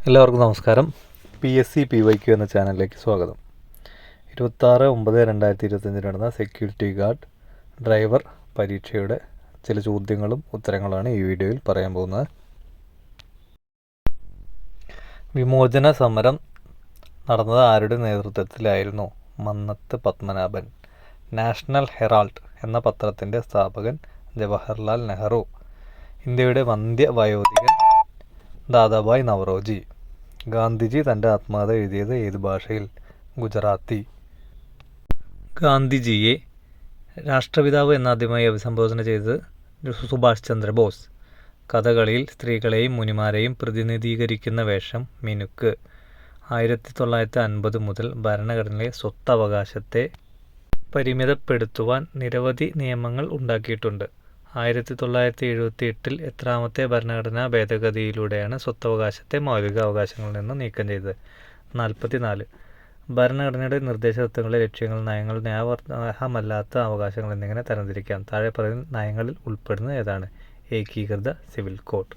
എല്ലാവർക്കും നമസ്കാരം. PSC-PYQ എന്ന ചാനലിലേക്ക് സ്വാഗതം. 26/9/2025 നടന്ന സെക്യൂരിറ്റി ഗാർഡ് ഡ്രൈവർ പരീക്ഷയുടെ ചില ചോദ്യങ്ങളും ഉത്തരങ്ങളാണ് ഈ വീഡിയോയിൽ പറയാൻ പോകുന്നത്. വിമോചന സമരം നടന്നത് ആരുടെ നേതൃത്വത്തിലായിരുന്നു? മന്നത്ത് പത്മനാഭൻ. നാഷണൽ ഹെറാൾഡ് എന്ന പത്രത്തിൻ്റെ സ്ഥാപകൻ ജവഹർലാൽ നെഹ്റു. ഇന്ത്യയുടെ വന്ധ്യവയോധികൻ ദാദാഭായ് നവറോജി. ഗാന്ധിജി തൻ്റെ ആത്മകഥ എഴുതിയത് ഏത് ഭാഷയിൽ? ഗുജറാത്തി. ഗാന്ധിജിയെ രാഷ്ട്രപിതാവ് എന്നാദ്യമായി അഭിസംബോധന ചെയ്തത് സുഭാഷ് ചന്ദ്രബോസ്. കഥകളിയിൽ സ്ത്രീകളെയും മുനിമാരെയും പ്രതിനിധീകരിക്കുന്ന വേഷം മിനുക്ക്. 1950 മുതൽ ഭരണഘടനയിലെ സ്വത്തവകാശത്തെ പരിമിതപ്പെടുത്തുവാൻ നിരവധി നിയമങ്ങൾ ഉണ്ടാക്കിയിട്ടുണ്ട്. 1978 എത്രാമത്തെ ഭരണഘടനാ ഭേദഗതിയിലൂടെയാണ് സ്വത്തവകാശത്തെ മൗലിക അവകാശങ്ങളിൽ നിന്ന് നീക്കം ചെയ്തത്? 44. ഭരണഘടനയുടെ നിർദ്ദേശതത്വങ്ങളിലെ ലക്ഷ്യങ്ങൾ, നയങ്ങൾ, ന്യായബദ്ധമല്ലാത്ത അവകാശങ്ങൾ എന്നിങ്ങനെ തരംതിരിക്കാം. താഴെ പറയുന്ന നയങ്ങളിൽ ഉൾപ്പെടുന്നത് ഏതാണ്? ഏകീകൃത സിവിൽ കോഡ്.